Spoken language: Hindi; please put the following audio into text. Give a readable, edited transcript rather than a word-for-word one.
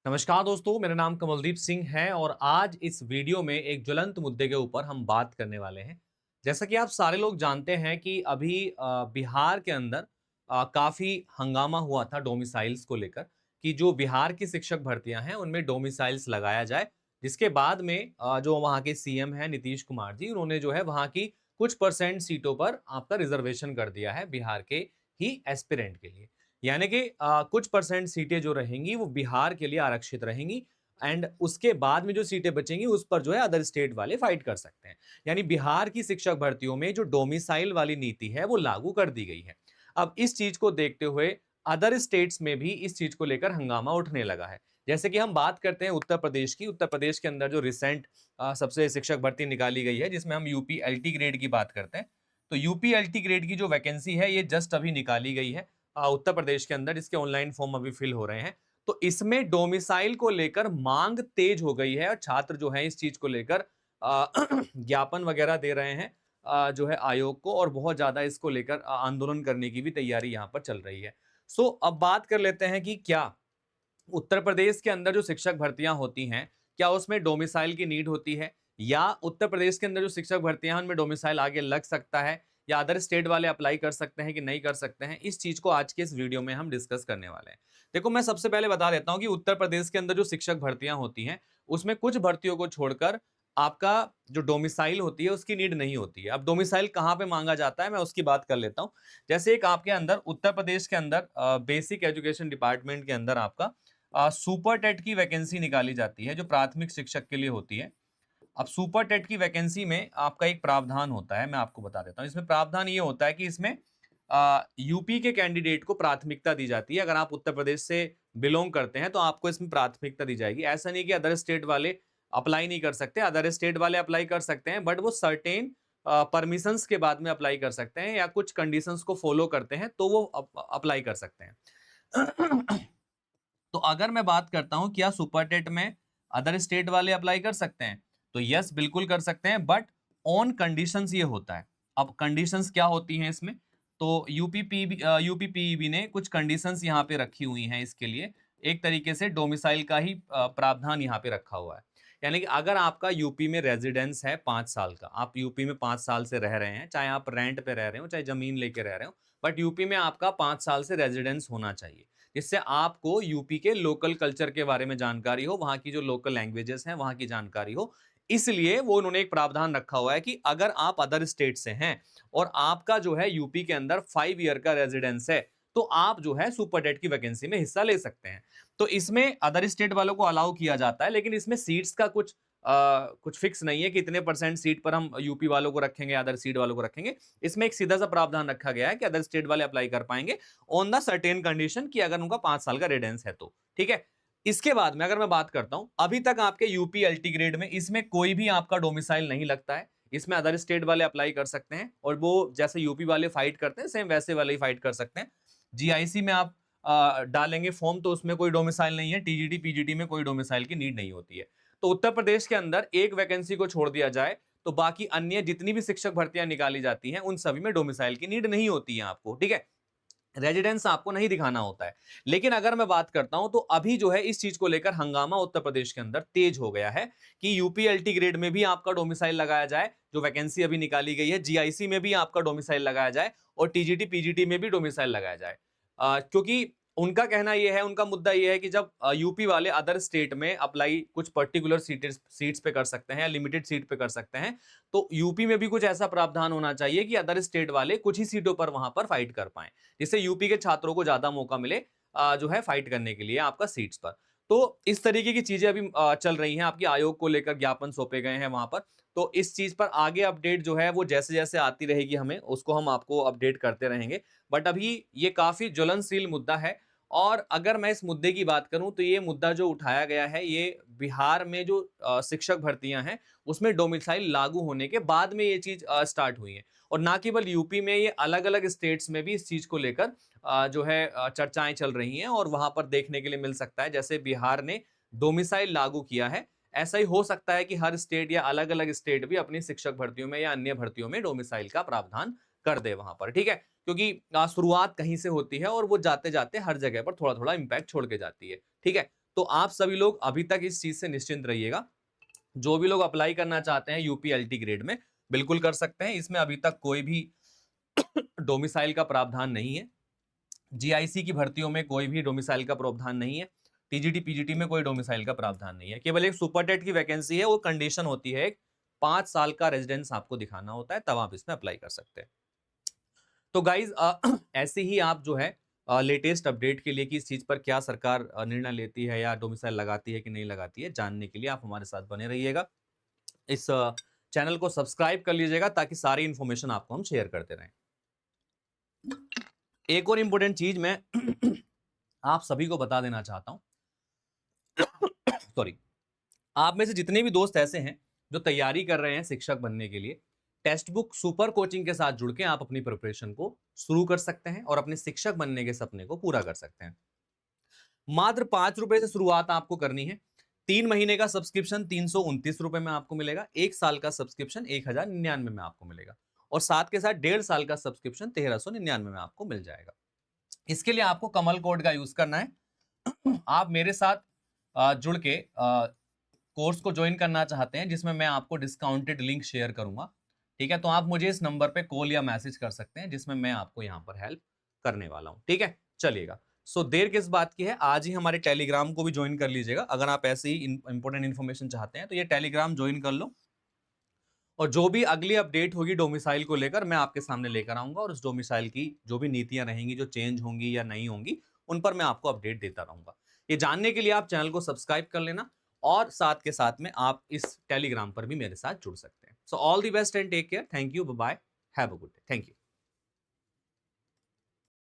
नमस्कार दोस्तों, मेरा नाम कमलदीप सिंह है और आज इस वीडियो में एक ज्वलंत मुद्दे के ऊपर हम बात करने वाले हैं। जैसा कि आप सारे लोग जानते हैं कि अभी बिहार के अंदर काफ़ी हंगामा हुआ था डोमिसाइल्स को लेकर कि जो बिहार की शिक्षक भर्तियां हैं उनमें डोमिसाइल्स लगाया जाए। जिसके बाद में जो वहाँ के सीएम हैं नीतीश कुमार जी, उन्होंने जो है वहाँ की कुछ परसेंट सीटों पर आपका रिजर्वेशन कर दिया है बिहार के ही एस्पिरेंट के लिए। यानी कि कुछ परसेंट सीटें जो रहेंगी वो बिहार के लिए आरक्षित रहेंगी एंड उसके बाद में जो सीटें बचेंगी उस पर जो है अदर स्टेट वाले फाइट कर सकते हैं। यानी बिहार की शिक्षक भर्तियों में जो डोमिसाइल वाली नीति है वो लागू कर दी गई है। अब इस चीज को देखते हुए अदर स्टेट्स में भी इस चीज को लेकर हंगामा उठने लगा है। जैसे कि हम बात करते हैं उत्तर प्रदेश की। उत्तर प्रदेश के अंदर जो रिसेंट सबसे शिक्षक भर्ती निकाली गई है जिसमें हम यूपी एलटी ग्रेड की बात करते हैं, तो यूपी एलटी ग्रेड की जो वैकेंसी है ये जस्ट अभी निकाली गई है उत्तर प्रदेश के अंदर। इसके ऑनलाइन फॉर्म अभी फिल हो रहे हैं। तो इसमें डोमिसाइल को लेकर मांग तेज हो गई है और छात्र जो है इस चीज को लेकर ज्ञापन वगैरह दे रहे हैं जो है आयोग को, और बहुत ज्यादा इसको लेकर आंदोलन करने की भी तैयारी यहाँ पर चल रही है। सो अब बात कर लेते हैं कि क्या उत्तर प्रदेश के अंदर जो शिक्षक भर्तियां होती हैं, क्या उसमें डोमिसाइल की नीड होती है, या उत्तर प्रदेश के अंदर जो शिक्षक भर्तियां हैं उनमें डोमिसाइल आगे लग सकता है, या अदर स्टेट वाले अप्लाई कर सकते हैं कि नहीं कर सकते हैं। इस चीज को आज के इस वीडियो में हम डिस्कस करने वाले हैं। देखो, मैं सबसे पहले बता देता हूं कि उत्तर प्रदेश के अंदर जो शिक्षक भर्तियां होती हैं उसमें कुछ भर्तियों को छोड़कर आपका जो डोमिसाइल होती है उसकी नीड नहीं होती है। अब डोमिसाइल कहाँ पे मांगा जाता है मैं उसकी बात कर लेता हूँ। जैसे एक आपके अंदर उत्तर प्रदेश के अंदर बेसिक एजुकेशन डिपार्टमेंट के अंदर आपका सुपर टेट की वैकेंसी निकाली जाती है जो प्राथमिक शिक्षक के लिए होती है। अब सुपर टेट की वैकेंसी में आपका एक प्रावधान होता है, मैं आपको बता देता हूँ। इसमें प्रावधान ये होता है कि इसमें यूपी के कैंडिडेट को प्राथमिकता दी जाती है। अगर आप उत्तर प्रदेश से बिलोंग करते हैं तो आपको इसमें प्राथमिकता दी जाएगी। ऐसा नहीं कि अदर स्टेट वाले अप्लाई नहीं कर सकते, अदर स्टेट वाले अप्लाई कर सकते हैं, बट वो सर्टेन परमिशंस के बाद में अप्लाई कर सकते हैं या कुछ कंडीशंस को फॉलो करते हैं तो वो अप्लाई कर सकते हैं। तो अगर मैं बात करता हूं क्या सुपर टेट में अदर स्टेट वाले अप्लाई कर सकते हैं, तो यस बिल्कुल कर सकते हैं, बट ऑन कंडीशंस ये होता है। अब कंडीशंस क्या होती हैं इसमें, तो यूपीपीईबी ने कुछ कंडीशंस यहाँ पे रखी हुई हैं इसके लिए। एक तरीके से डोमिसाइल का ही प्रावधान यहाँ पे रखा हुआ है। यानी कि अगर आपका यूपी में रेजिडेंस है 5 साल का, आप यूपी में 5 साल से रह रहे हैं, चाहे आप रेंट पे रह रहे हो चाहे जमीन लेके रह रहे हो, बट यूपी में आपका 5 साल से रेजिडेंस होना चाहिए, जिससे आपको यूपी के लोकल कल्चर के बारे में जानकारी हो, वहां की जो लोकल लैंग्वेजेस हैं वहां की जानकारी हो। इसलिए वो उन्होंने एक प्रावधान रखा हुआ है कि अगर आप अदर स्टेट से हैं और आपका जो है यूपी के अंदर 5 ईयर का रेजिडेंस है, तो आप जो है सुपर टेट की वैकेंसी में हिस्सा ले सकते हैं। तो इसमें अदर स्टेट वालों को अलाउ किया जाता है, लेकिन इसमें सीट्स का कुछ फिक्स नहीं है कि इतने परसेंट सीट पर हम यूपी वालों को रखेंगे अदर सीट वालों को रखेंगे। इसमें एक सीधा सा प्रावधान रखा गया है कि अदर स्टेट वाले अप्लाई कर पाएंगे ऑन द सर्टेन कंडीशन कि अगर उनका 5 साल का रेजिडेंस है तो ठीक है। इसके बाद में अगर मैं बात करता हूं, अभी तक आपके यूपी एलटी ग्रेड में इसमें कोई भी आपका डोमिसाइल नहीं लगता है। इसमें अदर स्टेट वाले अप्लाई कर सकते हैं और वो जैसे यूपी वाले फाइट करते हैं सेम वैसे वाले ही फाइट कर सकते हैं। जीआईसी में आप डालेंगे फॉर्म तो उसमें कोई डोमिसाइल नहीं है, टीजीटी पीजीटी में कोई डोमिसाइल की नीड नहीं होती है। तो उत्तर प्रदेश के अंदर एक वैकेंसी को छोड़ दिया जाए तो बाकी अन्य जितनी भी शिक्षक भर्तियां निकाली जाती हैं उन सभी में डोमिसाइल की नीड नहीं होती है आपको, ठीक है। रेजिडेंस आपको नहीं दिखाना होता है। लेकिन अगर मैं बात करता हूं तो अभी जो है इस चीज को लेकर हंगामा उत्तर प्रदेश के अंदर तेज हो गया है कि यूपीएलटी ग्रेड में भी आपका डोमिसाइल लगाया जाए। जो वैकेंसी अभी निकाली गई है जीआईसी में भी आपका डोमिसाइल लगाया जाए और टीजीटी पीजीटी में भी डोमिसाइल लगाया जाए। क्योंकि उनका कहना यह है, उनका मुद्दा यह है कि जब यूपी वाले अदर स्टेट में अप्लाई कुछ पर्टिकुलर सीट्स पे कर सकते हैं या लिमिटेड सीट पे कर सकते हैं, तो यूपी में भी कुछ ऐसा प्रावधान होना चाहिए कि अदर स्टेट वाले कुछ ही सीटों पर वहां पर फाइट कर पाए, जिससे यूपी के छात्रों को ज्यादा मौका मिले जो है फाइट करने के लिए आपका सीट्स पर। तो इस तरीके की चीजें अभी चल रही हैं, आपकी आयोग को लेकर ज्ञापन सौंपे गए हैं वहां पर। तो इस चीज पर आगे अपडेट जो है वो जैसे जैसे आती रहेगी हमें उसको हम आपको अपडेट करते रहेंगे। बट अभी ये काफी ज्वलनशील मुद्दा है। और अगर मैं इस मुद्दे की बात करूं तो ये मुद्दा जो उठाया गया है ये बिहार में जो शिक्षक भर्तियां हैं उसमें डोमिसाइल लागू होने के बाद में ये चीज स्टार्ट हुई है। और ना केवल यूपी में, ये अलग अलग स्टेट्स में भी इस चीज को लेकर जो है चर्चाएं चल रही हैं और वहां पर देखने के लिए मिल सकता है। जैसे बिहार ने डोमिसाइल लागू किया है, ऐसा ही हो सकता है कि हर स्टेट या अलग अलग स्टेट भी अपनी शिक्षक भर्तियों में या अन्य भर्तियों में डोमिसाइल का प्रावधान कर दे वहां पर, ठीक है। क्योंकि शुरुआत कहीं से होती है और वो जाते जाते हर जगह पर थोड़ा थोड़ा इंपैक्ट छोड़ के जाती है, ठीक है। तो आप सभी लोग अभी तक इस चीज से निश्चिंत रहिएगा। जो भी लोग अप्लाई करना चाहते हैं यूपीएलटी ग्रेड में, बिल्कुल कर सकते हैं। इसमें अभी तक कोई भी डोमिसाइल का प्रावधान नहीं है। जीआईसी की भर्तियों में कोई भी डोमिसाइल का प्रावधान नहीं है। टीजीटी पीजीटी में कोई डोमिसाइल का प्रावधान नहीं है। केवल एक सुपर टेट की वैकेंसी है, वो कंडीशन होती है 5 साल का रेजिडेंस आपको दिखाना होता है, तब आप इसमें अप्लाई कर सकते हैं। तो गाइज ऐसे ही आप जो है लेटेस्ट अपडेट के लिए कि इस चीज पर क्या सरकार निर्णय लेती है या डोमिसाइल लगाती है कि नहीं लगाती है, जानने के लिए आप हमारे साथ बने रहिएगा। इस चैनल को सब्सक्राइब कर लीजिएगा ताकि सारी इंफॉर्मेशन आपको हम शेयर करते रहें। एक और इंपॉर्टेंट चीज मैं आप सभी को बता देना चाहता हूं सॉरी, आप में से जितने भी दोस्त ऐसे हैं जो तैयारी कर रहे हैं शिक्षक बनने के लिए, टेक्स्ट बुक सुपर कोचिंग के साथ जुड़ के आप अपनी प्रिपरेशन को शुरू कर सकते हैं और अपने शिक्षक बनने के सपने को पूरा कर सकते हैं। मात्र 5 रुपए से शुरुआत आपको करनी है। 3 महीने का सब्सक्रिप्शन 329 रुपए में आपको मिलेगा। 1 साल का सब्सक्रिप्शन 1099 में आपको मिलेगा और साथ के साथ 1.5 साल का सब्सक्रिप्शन 1399 में आपको मिल जाएगा। इसके लिए आपको कमल कोड का यूज करना है। आप मेरे साथ जुड़ के कोर्स को ज्वाइन करना चाहते हैं जिसमें मैं आपको डिस्काउंटेड लिंक शेयर करूंगा, ठीक है, तो आप मुझे इस नंबर पे कॉल या मैसेज कर सकते हैं जिसमें मैं आपको यहां पर हेल्प करने वाला हूं, ठीक है। चलिएगा, सो देर किस बात की है, आज ही हमारे टेलीग्राम को भी ज्वाइन कर लीजिएगा। अगर आप ऐसे ही इंपॉर्टेंट इन्फॉर्मेशन चाहते हैं तो ये टेलीग्राम ज्वाइन कर लो, और जो भी अगली अपडेट होगी डोमिसाइल को लेकर मैं आपके सामने लेकर आऊंगा, और उस डोमिसाइल की जो भी नीतियां रहेंगी, जो चेंज होंगी या नहीं होंगी, उन पर मैं आपको अपडेट देता रहूंगा। ये जानने के लिए आप चैनल को सब्सक्राइब कर लेना, और साथ के साथ में आप इस टेलीग्राम पर भी मेरे साथ जुड़ सकते हैं। So all the best and take care. Thank you, bye bye, have a good day. Thank you.